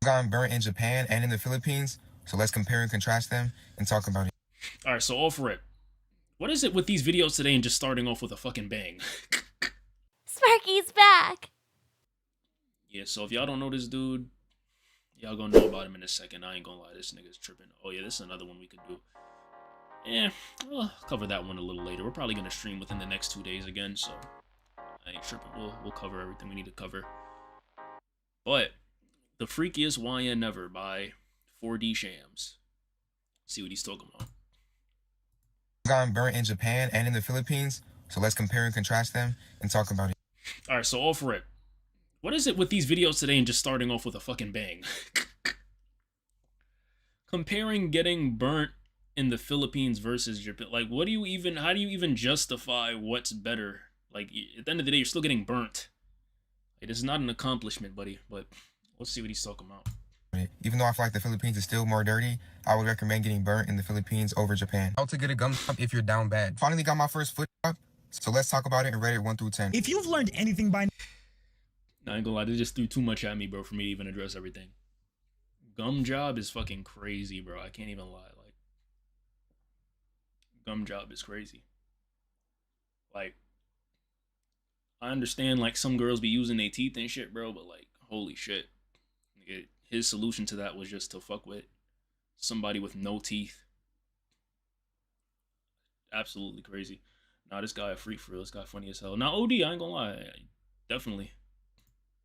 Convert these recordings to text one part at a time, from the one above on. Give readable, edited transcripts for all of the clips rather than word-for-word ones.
gotten burnt in Japan and in the Philippines, so let's compare and contrast them and talk about it. Alright, so off rip. What is it with these videos today and just starting off with a fucking bang? Sparky's back! Yeah, so if y'all don't know this dude, y'all gonna know about him in a second. I ain't gonna lie, this nigga's tripping. Oh yeah, this is another one we could do. Yeah, we'll cover that one a little later. We're probably gonna stream within the next 2 days again, so I ain't tripping. We'll cover everything we need to cover. But The Freakiest YN Ever by 4D Shams. See what he's talking about. Gotten burnt in Japan and in the Philippines, so let's compare and contrast them and talk about it. Alright, so off rip. What is it with these videos today and just starting off with a fucking bang? Comparing getting burnt in the Philippines versus Japan. Like, how do you even justify what's better? Like, at the end of the day, you're still getting burnt. It is not an accomplishment, buddy, but let's see what he's talking about. Even though I feel like the Philippines is still more dirty, I would recommend getting burnt in the Philippines over Japan. How to get a gum job if you're down bad. Finally got my first foot job, so let's talk about it and rate it 1 through 10. If you've learned anything by... I ain't gonna lie, they just threw too much at me, bro, for me to even address everything. Gum job is fucking crazy, bro. I can't even lie. Like, gum job is crazy. Like, I understand, like, some girls be using their teeth and shit, bro, but, like, holy shit. His solution to that was just to fuck with somebody with no teeth. Absolutely crazy. Nah, this guy a freak for real. This guy funny as hell. Now, OD, I ain't gonna lie. Definitely.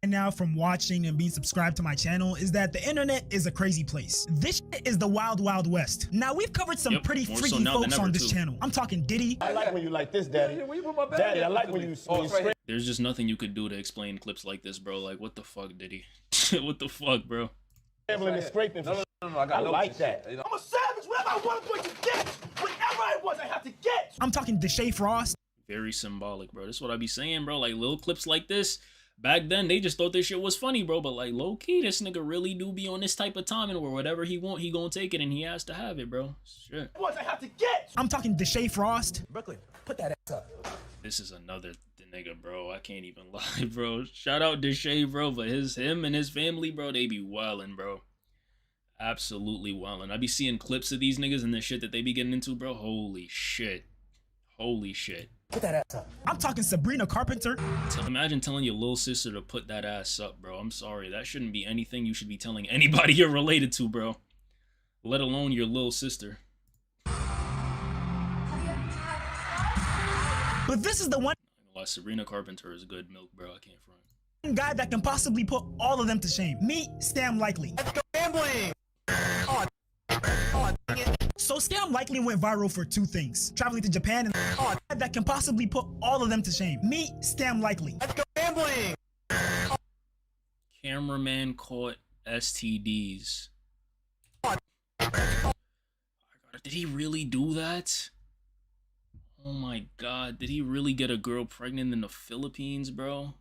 And now from watching and being subscribed to my channel is that the internet is a crazy place. This shit is the wild, wild west. Now, we've covered some pretty freaky folks on this channel. I'm talking Diddy. I like when you like this, Daddy. Daddy, I like when you There's just nothing you could do to explain clips like this, bro. Like, what the fuck, Diddy? What the fuck, bro? Scrambling and scraping. No, I like that. I'm a savage. Whatever I want, I'm going to get. Whatever I want, I have to get. I'm talking Deshae Frost. Very symbolic, bro. This is what I be saying, bro. Like, little clips like this. Back then, they just thought this shit was funny, bro. But, like, low-key, this nigga really do be on this type of timing where whatever he want, he gonna take it, and he has to have it, bro. Shit. What I have to get. I'm talking Deshae Frost. Brooklyn, put that ass up. This is another nigga, bro. I can't even lie, bro. Shout out Deshae, bro. But him and his family, bro, they be wildin', bro. Absolutely wildin'. I be seeing clips of these niggas and the shit that they be getting into, bro. Holy shit. Holy shit. Put that ass up. I'm talking Sabrina Carpenter. Imagine telling your little sister to put that ass up, bro. I'm sorry. That shouldn't be anything you should be telling anybody you're related to, bro. Let alone your little sister. But this is the one Sabrina Carpenter is good milk, bro. I can't front. guy that can possibly put all of them to shame. Meet Scam Likely. Let's go gambling. So Scam Likely went viral for 2 things. Traveling to Japan and that can possibly put all of them to shame. Meet Scam Likely. Let's go gambling. Cameraman caught STDs. Did he really do that? Oh my god, did he really get a girl pregnant in the Philippines, bro?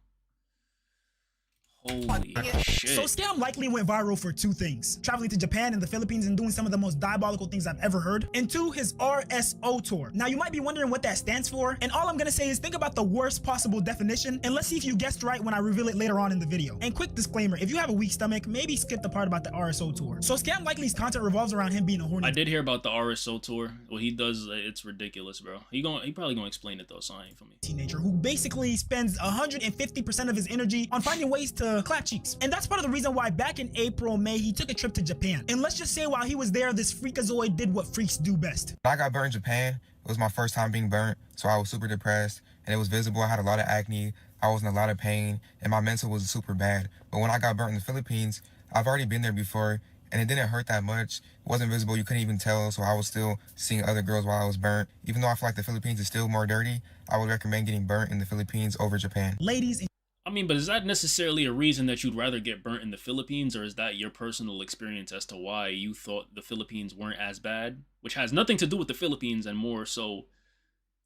Holy shit. So Scam Likely went viral for 2 things. Traveling to Japan and the Philippines and doing some of the most diabolical things I've ever heard. And 2, his RSO tour. Now you might be wondering what that stands for. And all I'm gonna say is think about the worst possible definition. And let's see if you guessed right when I reveal it later on in the video. And quick disclaimer, if you have a weak stomach, maybe skip the part about the RSO tour. So Scam Likely's content revolves around him being a horny. I did hear about the RSO tour. What he does, it's ridiculous, bro. He probably gonna explain it though, so I ain't for me. Teenager who basically spends 150% of his energy on finding ways to clap cheeks. And that's part of the reason why back in April, May, he took a trip to Japan. And let's just say while he was there, this freakazoid did what freaks do best. When I got burnt in Japan, it was my first time being burnt, so I was super depressed, and it was visible. I had a lot of acne, I was in a lot of pain, and my mental was super bad. But when I got burnt in the Philippines, I've already been there before, and it didn't hurt that much. It wasn't visible, you couldn't even tell, so I was still seeing other girls while I was burnt. Even though I feel like the Philippines is still more dirty, I would recommend getting burnt in the Philippines over Japan. Ladies, I mean, but is that necessarily a reason that you'd rather get burnt in the Philippines, or is that your personal experience as to why you thought the Philippines weren't as bad? Which has nothing to do with the Philippines and more so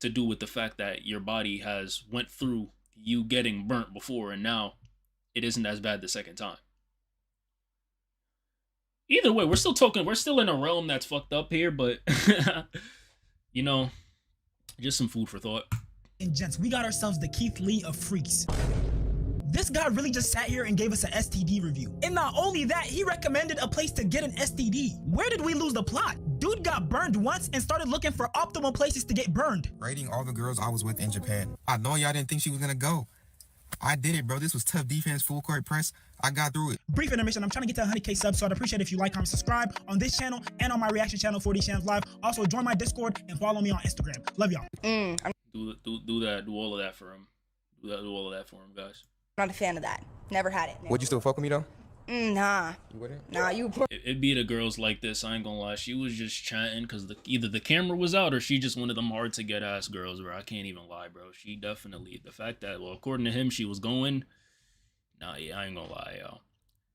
to do with the fact that your body has went through you getting burnt before and now it isn't as bad the second time. Either way, we're still in a realm that's fucked up here, but you know, just some food for thought. and gents, we got ourselves the Keith Lee of freaks. This guy really just sat here and gave us an STD review. And not only that, he recommended a place to get an STD. Where did we lose the plot? Dude got burned once and started looking for optimal places to get burned. Rating all the girls I was with in Japan. I know y'all didn't think she was gonna go. I did it, bro. This was tough defense, full court press. I got through it. Brief intermission. I'm trying to get to 100K subs, so I'd appreciate if you like, comment, subscribe on this channel and on my reaction channel, 40 Shams Live. Also, join my Discord and follow me on Instagram. Love y'all. Do that. Do all of that for him. Do all of that for him, guys. Not a fan of that. Never had it. Would you still fuck with me though? Nah. You wouldn't? Nah, you. It'd be the girls like this. I ain't gonna lie. She was just chatting because either the camera was out or she just one of them hard to get ass girls, bro. I can't even lie, bro. She definitely, the fact that, well, according to him, she was going. Nah, yeah, I ain't gonna lie, yo.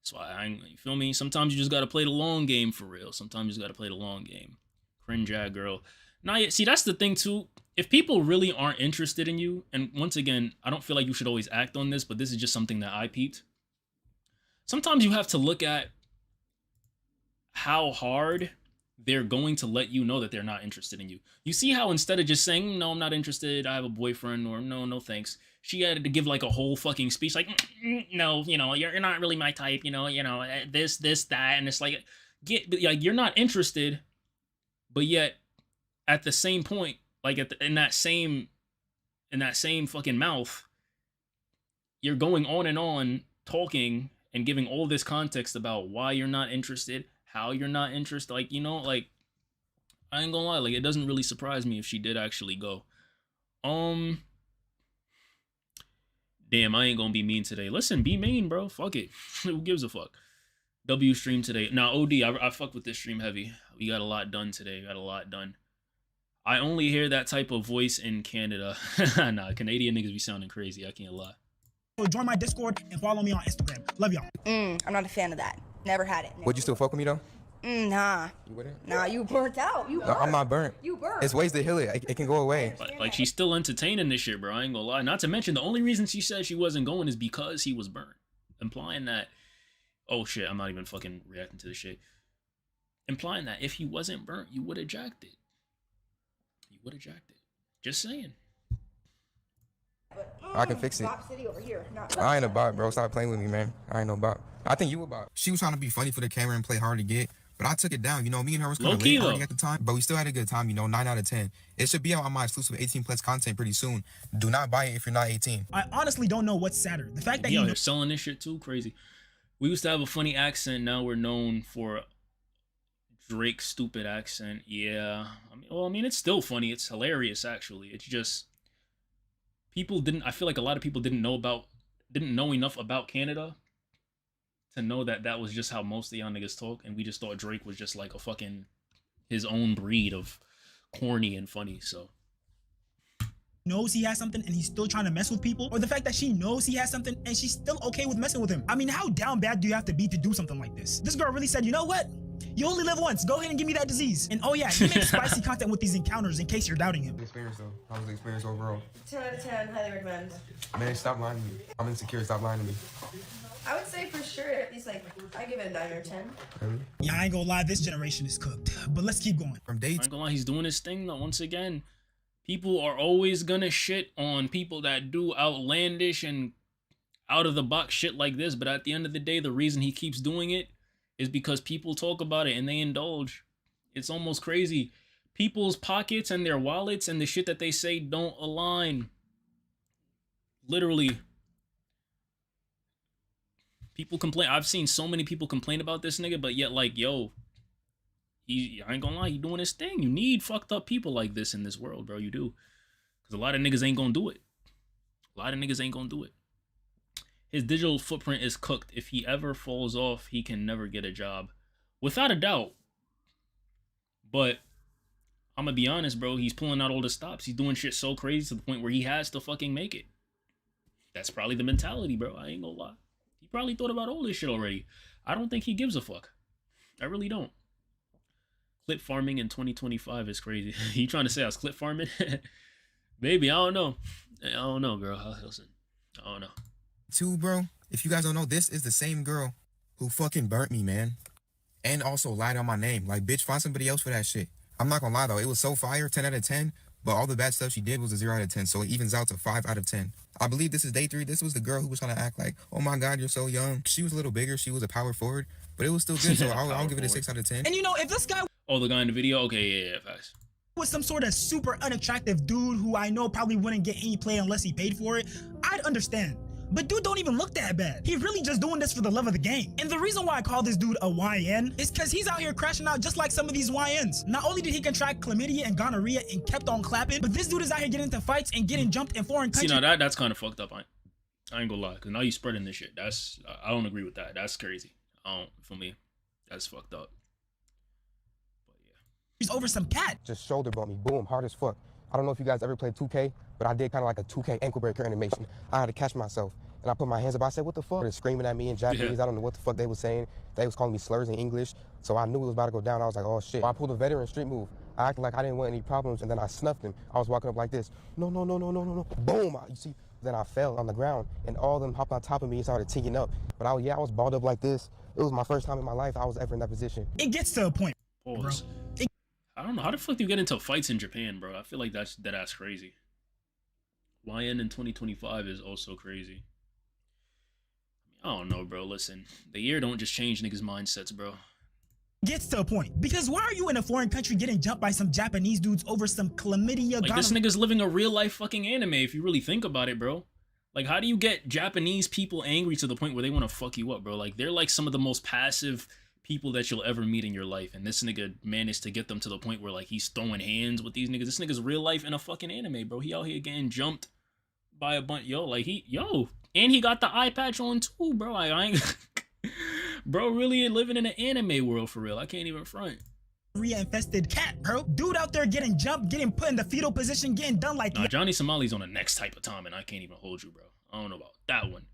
That's why you feel me? Sometimes you just gotta play the long game for real. Sometimes you just gotta play the long game. Cringe ass girl. Nah, yeah, see, that's the thing too. If people really aren't interested in you, and once again, I don't feel like you should always act on this, but this is just something that I peeped. Sometimes you have to look at how hard they're going to let you know that they're not interested in you. You see how instead of just saying, no, I'm not interested, I have a boyfriend, or no thanks, she had to give like a whole fucking speech like, no, you know, you're not really my type, you know, this, that, and it's like, you're not interested, but yet at the same point, like in that same fucking mouth, you're going on and on talking and giving all this context about why you're not interested, how you're not interested. Like, you know, like, I ain't gonna lie, like, it doesn't really surprise me if she did actually go. Damn, I ain't gonna be mean today. Listen, be mean, bro. Fuck it. Who gives a fuck? W stream today. Now, OD, I fuck with this stream heavy. We got a lot done today. Got a lot done. I only hear that type of voice in Canada. Nah, Canadian niggas be sounding crazy. I can't lie. So join my Discord and follow me on Instagram. Love y'all. I'm not a fan of that. Never had it. Would you still fuck with me though? Nah. You wouldn't? Nah, you burnt out. You burnt. No, I'm not burnt. You burnt. It's ways to heal it. It can go away. Like, she's still entertaining this shit, bro. I ain't gonna lie. Not to mention, the only reason she said she wasn't going is because he was burnt. Implying that, oh shit, I'm not even fucking reacting to this shit. Implying that if he wasn't burnt, you would have jacked it. You would have jacked it. Just saying. I can fix it. City over here. I ain't a bot, bro. Stop playing with me, man. I ain't no bot. I think you a bot. She was trying to be funny for the camera and play hard to get, but I took it down. You know, me and her was kind of late already at the time, but we still had a good time, you know, 9 out of 10. It should be out on my exclusive 18+ content pretty soon. Do not buy it if you're not 18. I honestly don't know what's sadder. The fact that Yo, they're selling this shit too. Crazy. We used to have a funny accent. Now we're known for Drake's stupid accent. Yeah. I mean, it's still funny. It's hilarious, actually. It's just I feel like a lot of people didn't know enough about Canada to know that that was just how most of y'all niggas talk, and we just thought Drake was just like a fucking his own breed of corny and funny. So knows he has something and he's still trying to mess with people, or the fact that she knows he has something and she's still okay with messing with him. I mean, how down bad do you have to be to do something like this? This girl really said, you know what? You only live once. Go ahead and give me that disease. And oh yeah, he makes spicy content with these encounters in case you're doubting him. Experience though. How was the experience overall? 10 out of 10. Highly recommend. Man, stop lying to me. I'm insecure. Stop lying to me. I would say for sure at least like I give it a 9 or 10. Really? Yeah, I ain't gonna lie, this generation is cooked. But let's keep going. From I dates. ain't gonna lie, he's doing his thing though. Once again, people are always gonna shit on people that do outlandish and out of the box shit like this, but at the end of the day, the reason he keeps doing it is because people talk about it and they indulge. It's almost crazy. People's pockets and their wallets and the shit that they say don't align. Literally. People complain. I've seen so many people complain about this nigga, but yet like, yo, I ain't gonna lie, he doing his thing. You need fucked up people like this in this world, bro. You do. Because a lot of niggas ain't gonna do it. A lot of niggas ain't gonna do it. His digital footprint is cooked. If he ever falls off, he can never get a job. Without a doubt. But I'm gonna be honest, bro. He's pulling out all the stops. He's doing shit so crazy to the point where he has to fucking make it. That's probably the mentality, bro. I ain't gonna lie. He probably thought about all this shit already. I don't think he gives a fuck. I really don't. Clip farming in 2025 is crazy. You trying to say I was clip farming? Baby, I don't know. I don't know, girl. Listen, I don't know. Too, bro. If you guys don't know, this is the same girl who fucking burnt me, man. And also lied on my name. Like, bitch, find somebody else for that shit. I'm not gonna lie, though. It was so fire, 10 out of 10. But all the bad stuff she did was a 0 out of 10, so it evens out to 5 out of 10. I believe this is day 3. This was the girl who was trying to act like, oh my God, you're so young. She was a little bigger. She was a power forward, but it was still good, so I'll give it a 6 out of 10. And you know, if this guy Oh, the guy in the video? Okay, yeah, facts. was some sort of super unattractive dude who I know probably wouldn't get any play unless he paid for it, I'd understand. But dude don't even look that bad. He's really just doing this for the love of the game. And the reason why I call this dude a YN is because he's out here crashing out just like some of these YNs. Not only did he contract chlamydia and gonorrhea and kept on clapping, but this dude is out here getting into fights and getting jumped in foreign countries. See, now that's kind of fucked up. I ain't gonna lie, because now you spreading this shit. I don't agree with that. That's crazy. For me, that's fucked up. But yeah. He's over some cat. Just shoulder bumped me, boom, hard as fuck. I don't know if you guys ever played 2K, but I did kind of like a 2K ankle breaker animation. I had to catch myself, and I put my hands up. I said, what the fuck? They're screaming at me in Japanese. Yeah. I don't know what the fuck they was saying. They was calling me slurs in English, so I knew it was about to go down. I was like, oh shit. I pulled a veteran street move. I acted like I didn't want any problems, and then I snuffed him. I was walking up like this. No, no, no, no, no, no, no. Boom, you see? Then I fell on the ground, and all of them hopped on top of me and started tinking up. But I was balled up like this. It was my first time in my life I was ever in that position. It gets to a point, Pause. bro. I don't know. How the fuck do you get into fights in Japan, bro? I feel like that's dead-ass crazy. YN in 2025 is also crazy. I don't know, bro. Listen, the year don't just change niggas' mindsets, bro. Gets to a point. Because why are you in a foreign country getting jumped by some Japanese dudes over some chlamydia? Like, this nigga's living a real-life fucking anime, if you really think about it, bro. Like, how do you get Japanese people angry to the point where they want to fuck you up, bro? Like, they're like some of the most passive people that you'll ever meet in your life, and this nigga managed to get them to the point where, like, he's throwing hands with these niggas. This nigga's real life in a fucking anime, bro. He out here getting jumped by a bunch. And he got the eye patch on too, bro. I ain't bro really living in an anime world for real. I can't even front. Infested cat, bro. Dude out there getting jumped, getting put in the fetal position, getting done like Nah, Johnny Somali's on the next type of time, and I can't even hold you, bro. I don't know about that one.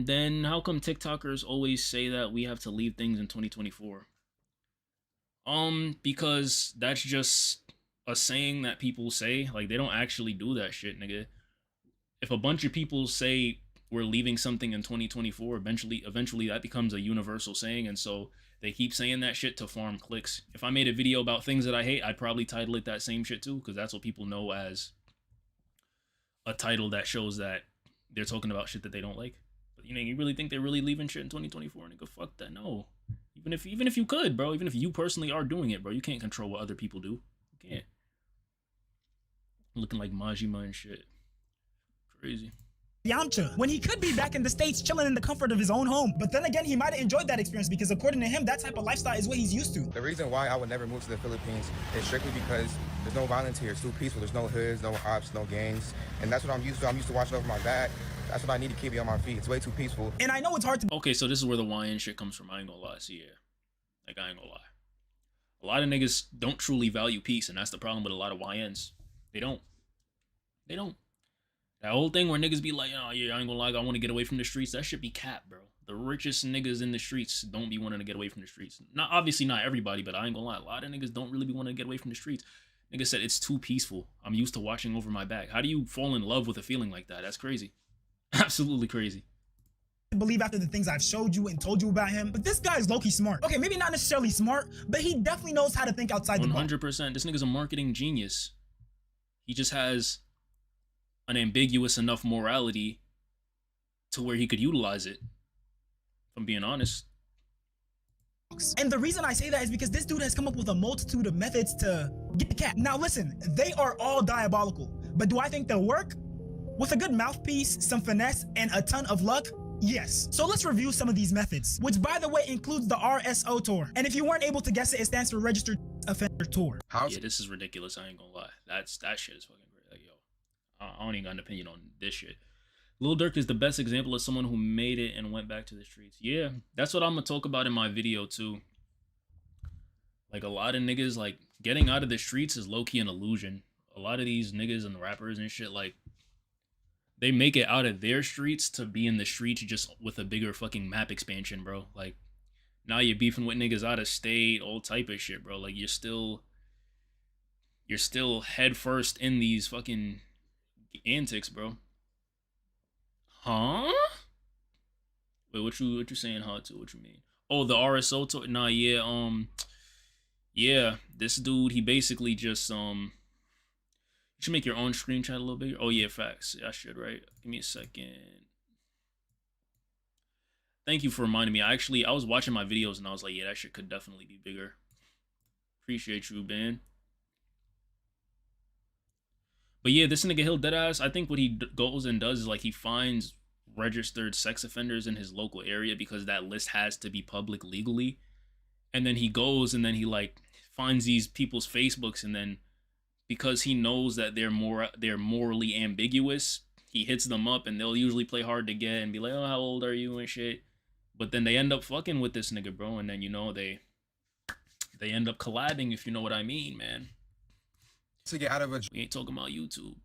Then how come TikTokers always say that we have to leave things in 2024? Because that's just a saying that people say. Like, they don't actually do that shit, nigga. If a bunch of people say we're leaving something in 2024, eventually that becomes a universal saying, and so they keep saying that shit to farm clicks. If I made a video about things that I hate, I'd probably title it that same shit too, because that's what people know as a title that shows that they're talking about shit that they don't like. But you really think they're really leaving shit in 2024? Nigga, fuck that. No. Even if you could, bro, even if you personally are doing it, bro, you can't control what other people do. You can't. Looking like Majima and shit. Crazy. Yamcha, when he could be back in the States chilling in the comfort of his own home. But then again, he might have enjoyed that experience because according to him, that type of lifestyle is what he's used to. The reason why I would never move to the Philippines is strictly because there's no violence here. It's too peaceful. There's no hoods, no ops, no gangs. And that's what I'm used to. I'm used to watching over my back. That's what I need to keep me on my feet. It's way too peaceful. And I know it's hard to... Okay, so this is where the YN shit comes from. I ain't gonna lie. See, yeah. Like, I ain't gonna lie. A lot of niggas don't truly value peace, and that's the problem with a lot of YNs. They don't. They don't. That whole thing where niggas be like, oh yeah, I ain't gonna lie, I want to get away from the streets. That should be cap, bro. The richest niggas in the streets don't be wanting to get away from the streets. Obviously not everybody, but I ain't gonna lie. A lot of niggas don't really be wanting to get away from the streets. Nigga said it's too peaceful. I'm used to watching over my back. How do you fall in love with a feeling like that? That's crazy. Absolutely crazy. Believe after the things I've showed you and told you about him, but this guy is low-key smart. Okay, maybe not necessarily smart, but he definitely knows how to think outside the box. 100%. This nigga's a marketing genius. He just has an ambiguous enough morality to where he could utilize it, if I'm being honest. And the reason I say that is because this dude has come up with a multitude of methods to get the cat. Now listen, they are all diabolical, but do I think they'll work? With a good mouthpiece, some finesse, and a ton of luck, yes. So let's review some of these methods, which by the way includes the RSO tour. And if you weren't able to guess it, it stands for Registered Offender Tour. Yeah, this is ridiculous. I ain't gonna lie. That shit is fucking great. Like, yo, I don't even got an opinion on this shit. Lil Durk is the best example of someone who made it and went back to the streets. Yeah, that's what I'm gonna talk about in my video too. Like, a lot of niggas, like, getting out of the streets is low-key an illusion. A lot of these niggas and rappers and shit, like, they make it out of their streets to be in the streets just with a bigger fucking map expansion, bro. Like, now you're beefing with niggas out of state, all type of shit, bro. Like, you're still head first in these fucking antics, bro. Huh? Wait, what you saying, huh, to? What you mean? Oh, the RSO tour? Nah, yeah, yeah, this dude, he basically just, You should make your own screen chat a little bigger. Oh yeah, facts. Yeah, I should, right? Give me a second. Thank you for reminding me. I was watching my videos and I was like, yeah, that shit could definitely be bigger. Appreciate you, Ben. But yeah, this nigga Hill deadass, I think what he goes and does is like he finds registered sex offenders in his local area because that list has to be public legally. And then he goes and then he like finds these people's Facebooks, and then because he knows that they're morally ambiguous, he hits them up and they'll usually play hard to get and be like, oh, how old are you and shit. But then they end up fucking with this nigga, bro, and then you know they end up collabing, if you know what I mean, man. To get out of a We ain't talking about YouTube.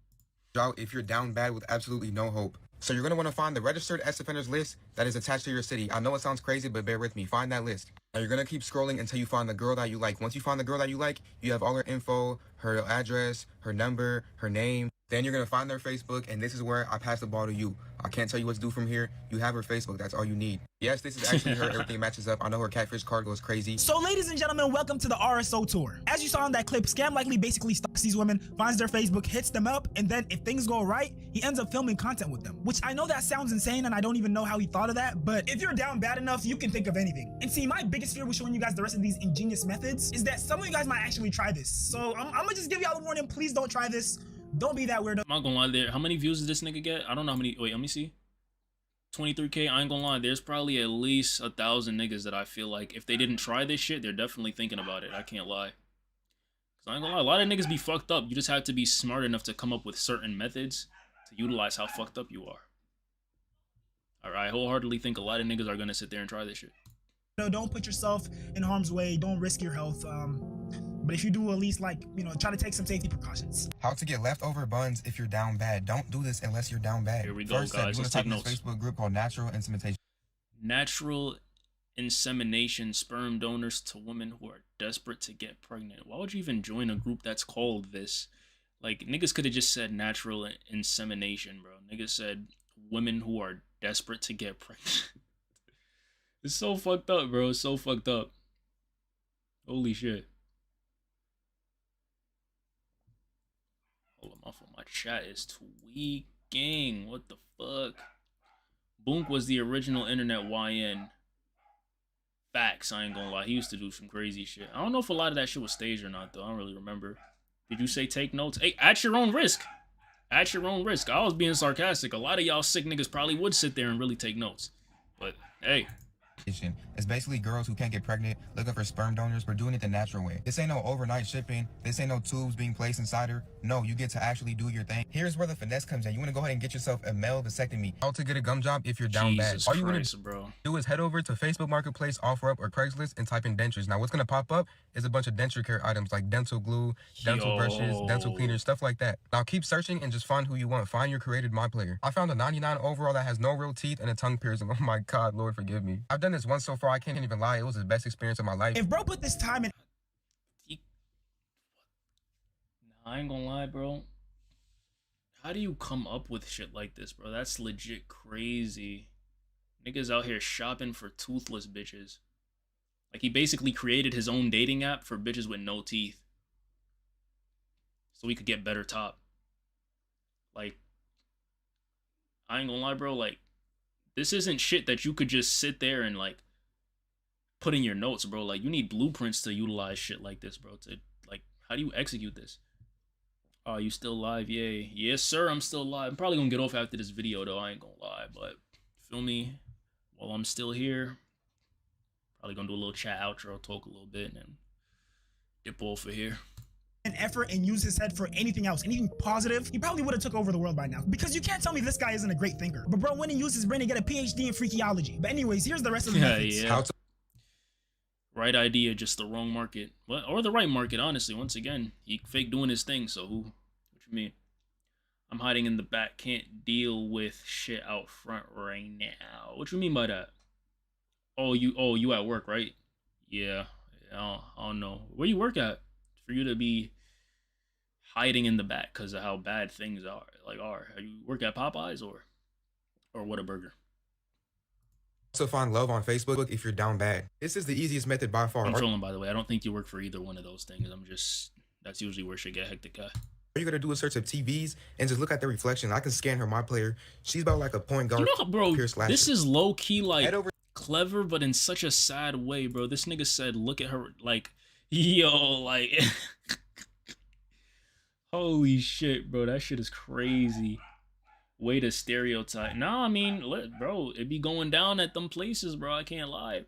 drought if you're down bad with absolutely no hope. So you're going to want to find the registered sex offenders list that is attached to your city. I know it sounds crazy, but bear with me. Find that list. Now you're going to keep scrolling until you find the girl that you like. Once you find the girl that you like, you have all her info, her address, her number, her name. Then you're going to find their Facebook, and this is where I pass the ball to you. I can't tell you what to do from here. You have her Facebook. That's all you need. Yes, this is actually her. Everything matches up. I know her catfish card goes crazy. So ladies and gentlemen, welcome to the RSO tour. As you saw in that clip, Scam likely basically stalks these women, finds their Facebook, hits them up, and then if things go right, he ends up filming content with them. Which I know that sounds insane and I don't even know how he thought of that, but if you're down bad enough, you can think of anything. And see, my biggest fear with showing you guys the rest of these ingenious methods is that some of you guys might actually try this. So I'm gonna just give y'all a warning, please don't try this. Don't be that weirdo. I'm not gonna lie there. How many views did this nigga get? I don't know how many. Wait, let me see. 23K. I ain't gonna lie. There's probably at least 1,000 niggas that I feel like if they didn't try this shit, they're definitely thinking about it. I can't lie. Cause I ain't gonna lie. A lot of niggas be fucked up. You just have to be smart enough to come up with certain methods to utilize how fucked up you are. Alright, I wholeheartedly think a lot of niggas are gonna sit there and try this shit. No, don't put yourself in harm's way. Don't risk your health. But if you do, at least try to take some safety precautions. How to get leftover buns if you're down bad. Don't do this unless you're down bad. Here we go, First guys. step, you want Let's to type take in this notes. Facebook group called Natural Insemination. Natural insemination, sperm donors to women who are desperate to get pregnant. Why would you even join a group that's called this? Like, niggas could have just said natural insemination, bro. Niggas said women who are desperate to get pregnant. It's so fucked up, bro. It's so fucked up. Holy shit. Hold on, my phone. My chat is tweaking. What the fuck? Boonk was the original internet YN. Facts, I ain't gonna lie. He used to do some crazy shit. I don't know if a lot of that shit was staged or not, though. I don't really remember. Did you say take notes? Hey, at your own risk. At your own risk. I was being sarcastic. A lot of y'all sick niggas probably would sit there and really take notes. But, hey. It's basically girls who can't get pregnant looking for sperm donors. We're doing it the natural way. This ain't no overnight shipping. This ain't no tubes being placed inside her. No, you get to actually do your thing. Here's where the finesse comes in. You want to go ahead and get yourself a male vasectomy. How to get a gum job if you're down bad. All you want to do is head over to Facebook Marketplace, OfferUp, or Craigslist and type in dentures. Now what's going to pop up is a bunch of denture care items like dental glue, dental brushes, dental cleaners, stuff like that. Now keep searching and just find who you want. Find your created my player. I found a 99 overall that has no real teeth and a tongue piercing. Oh my god, Lord forgive me. I've done this once so far, I can't even lie. It was the best experience of my life. If bro put this time in. Nah, I ain't gonna lie, bro. How do you come up with shit like this, bro? That's legit crazy. Niggas out here shopping for toothless bitches. Like, he basically created his own dating app for bitches with no teeth. So he could get better top. Like, I ain't gonna lie, bro. Like, this isn't shit that you could just sit there and, like, put in your notes, bro. Like, you need blueprints to utilize shit like this, bro. To, like, how do you execute this? Oh, you still live? Yay. Yes, sir, I'm still live. I'm probably gonna get off after this video, though. I ain't gonna lie, but feel me? While I'm still here, probably gonna do a little chat outro, talk a little bit, and then dip off of here. An effort and use his head for anything else, anything positive, he probably would have took over the world by now. Because you can't tell me this guy isn't a great thinker. But bro went and used his brain to get a PhD in freakyology. But anyways, here's the rest of the methods. Yeah. Right idea, just the wrong market. Well, or the right market, honestly. Once again, he fake doing his thing, so who? What you mean? I'm hiding in the back, can't deal with shit out front right now. What you mean by that? Oh, you at work, right? Yeah. I don't know. Where you work at? For you to be hiding in the back because of how bad things are. Like, you work at Popeyes or Whataburger? Also find love on Facebook if you're down bad. This is the easiest method by far. I'm trolling, by the way. I don't think you work for either one of those things. That's usually where shit get hectic at. you gotta do is search up TVs and just look at the reflection. I can scan her, my player. She's about like a point guard. You know, bro, pure slasher. this is low key like Head over. clever, but in such a sad way, bro. This nigga said, "Look at her," like, yo, like, holy shit, bro. That shit is crazy. Way to stereotype. Nah, I mean, bro, it be going down at them places, bro. I can't lie.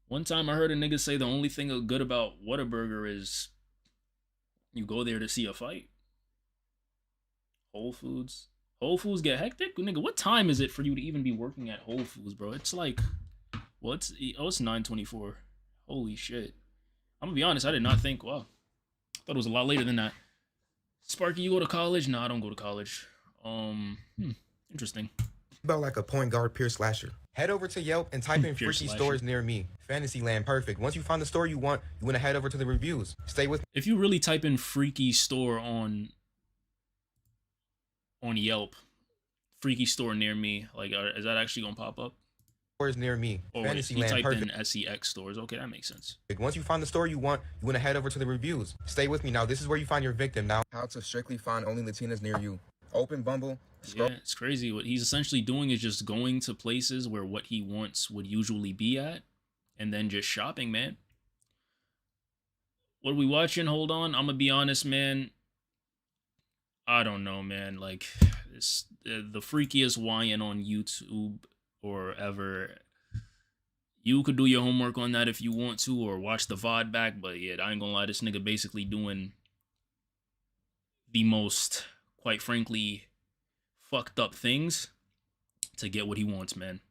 One time I heard a nigga say the only thing good about Whataburger is you go there to see a fight. Whole Foods. Whole Foods get hectic? Nigga, what time is it for you to even be working at Whole Foods, bro? It's like, well, it's 9:24. Holy shit. I'm gonna be honest, I did not think, wow. I thought it was a lot later than that. Sparky, you go to college? Nah, I don't go to college. Interesting. About like a point guard pure slasher. Head over to Yelp and type in freaky stores near me. Fantasyland, perfect. Once you find the store you want to head over to the reviews. Stay with me. If you really type in freaky store on Yelp, freaky store near me, like, is that actually gonna pop up? Stores near me. Oh, Fantasyland, you typed perfect. in SEX stores. Okay, that makes sense. Once you find the store you want to head over to the reviews. Stay with me now. This is where you find your victim now. How to strictly find only Latinas near you. Open Bumble. Yeah, it's crazy. What he's essentially doing is just going to places where what he wants would usually be at, and then just shopping, man. What are we watching? Hold on. I'm gonna be honest, man. I don't know, man. Like, it's the freakiest YN on YouTube or ever. You could do your homework on that if you want to, or watch the VOD back, but yeah, I ain't gonna lie, this nigga basically doing the most, quite frankly, fucked up things to get what he wants, man.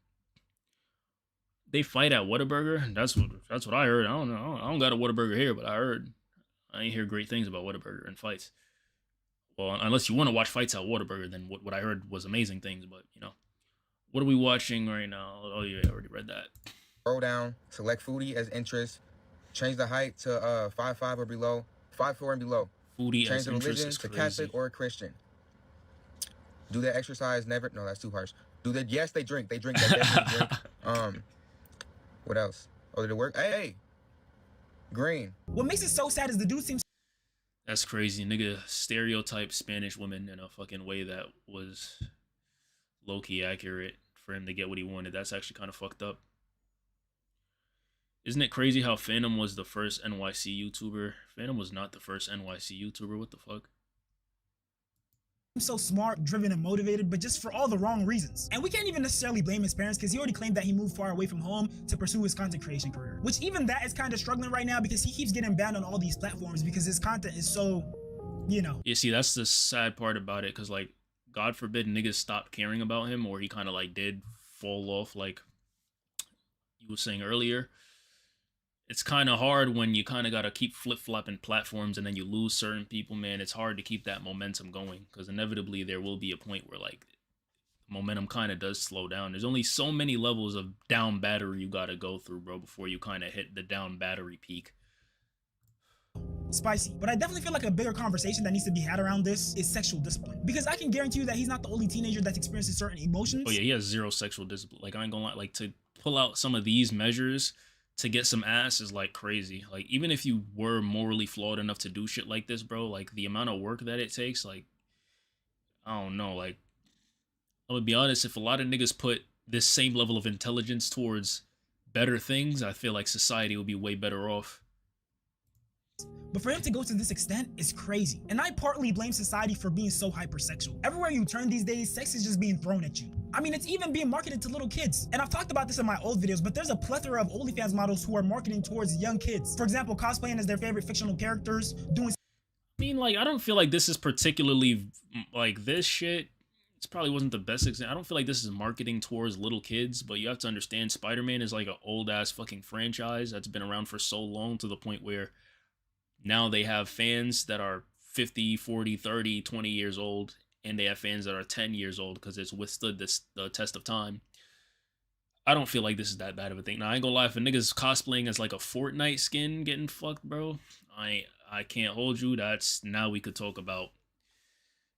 They fight at Whataburger. That's what I heard. I don't know. I don't got a Whataburger here, but I ain't hear great things about Whataburger and fights. Well, unless you want to watch fights at Whataburger, then what I heard was amazing things. But you know, what are we watching right now? Oh yeah, I already read that. Scroll down. Select foodie as interest. Change the height to 5'5" or below. 5'4" and below. Foodie Change as the interest religion is to crazy. Catholic or a Christian. Do they exercise? Never. No, that's too harsh. Do they? Yes, they drink. They drink. They definitely drink. What else? Oh, did it work? Hey, green. What makes it so sad is the dude seems That's crazy, nigga. Stereotype Spanish women in a fucking way that was low-key accurate for him to get what he wanted. That's actually kind of fucked up. Isn't it crazy how Phantom was the first NYC YouTuber? Phantom was not the first NYC YouTuber. What the fuck? so smart, driven, and motivated, but just for all the wrong reasons. And we can't even necessarily blame his parents because he already claimed that he moved far away from home to pursue his content creation career. Which even that is kind of struggling right now because he keeps getting banned on all these platforms because his content is so, you know. Yeah, see, that's the sad part about it, because, like, God forbid niggas stopped caring about him, or he kind of, like, did fall off, like you were saying earlier. It's kind of hard when you kind of got to keep flip-flopping platforms and then you lose certain people, man. It's hard to keep that momentum going because inevitably there will be a point where, like, momentum kind of does slow down. There's only so many levels of down battery you got to go through, bro, before you kind of hit the down battery peak. Spicy, but I definitely feel like a bigger conversation that needs to be had around this is sexual discipline, because I can guarantee you that he's not the only teenager that's experiencing certain emotions. Oh yeah, he has zero sexual discipline. Like, I ain't gonna lie, like, to pull out some of these measures to get some ass is like crazy. Like, even if you were morally flawed enough to do shit like this, bro, like, the amount of work that it takes, like, I don't know. Like, I'm gonna be honest, if a lot of niggas put this same level of intelligence towards better things, I feel like society would be way better off. But for him to go to this extent is crazy. And I partly blame society for being so hypersexual. Everywhere you turn these days, sex is just being thrown at you. I mean, it's even being marketed to little kids. And I've talked about this in my old videos, but there's a plethora of OnlyFans models who are marketing towards young kids. For example, cosplaying as their favorite fictional characters, doing... I mean, like, I don't feel like this is particularly, like, this shit, it probably wasn't the best example. I don't feel like this is marketing towards little kids, but you have to understand Spider-Man is like an old-ass fucking franchise that's been around for so long, to the point where now they have fans that are 50, 40, 30, 20 years old, and they have fans that are 10 years old because it's withstood the test of time. I don't feel like this is that bad of a thing. Now, I ain't gonna lie, if a nigga's cosplaying as like a Fortnite skin getting fucked, bro, I can't hold you. Now we could talk about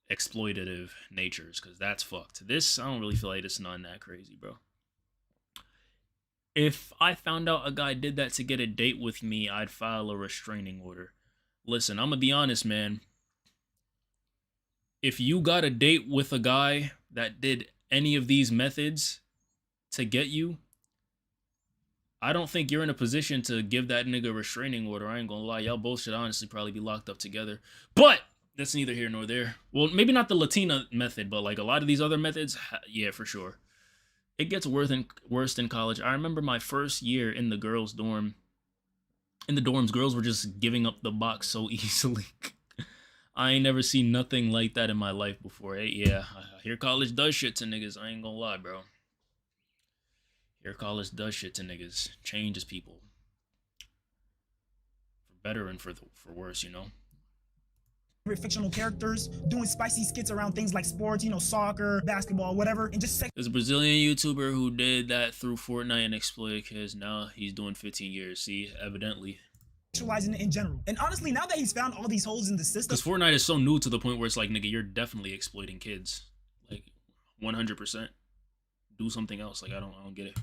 exploitative natures, because that's fucked. This, I don't really feel like it's not that crazy, bro. If I found out a guy did that to get a date with me, I'd file a restraining order. Listen, I'm gonna be honest, man. if you got a date with a guy that did any of these methods to get you, I don't think you're in a position to give that nigga a restraining order. I ain't gonna lie. Y'all both should honestly probably be locked up together. But that's neither here nor there. Well, maybe not the Latina method, but like a lot of these other methods, yeah, for sure. It gets worse in college. I remember my first year in the girls' dorm. In the dorms, girls were just giving up the box so easily. I ain't never seen nothing like that in my life before. Hey, yeah, I hear college does shit to niggas. I ain't gonna lie, bro. Hear college does shit to niggas. Changes people. For better and for worse, you know? Fictional characters, doing spicy skits around things like sports, you know, soccer, basketball, whatever, and just There's a Brazilian YouTuber who did that through Fortnite and exploited kids. Now he's doing 15 years. See, evidently. sexualizing it in general. And honestly, now that he's found all these holes in the system, Because Fortnite is so new to the point where it's like, nigga, you're definitely exploiting kids. Like, 100%. Do something else. Like, I don't get it.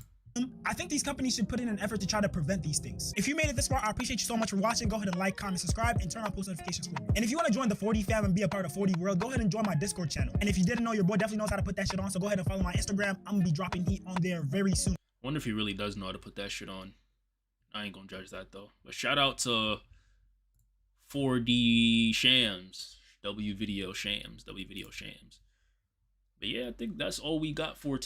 I think these companies should put in an effort to try to prevent these things. If you made it this far, I appreciate you so much for watching. Go ahead and like, comment, subscribe, and turn on post notifications for me. And if you want to join the 4D fam and be a part of 4D World, go ahead and join my Discord channel. And if you didn't know, your boy definitely knows how to put that shit on, so go ahead and follow my Instagram. I'm gonna be dropping heat on there very soon. Wonder if he really does know how to put that shit on. I ain't gonna judge that, though. But shout out to 4D Shams. W Video Shams. But yeah, I think that's all we got for today.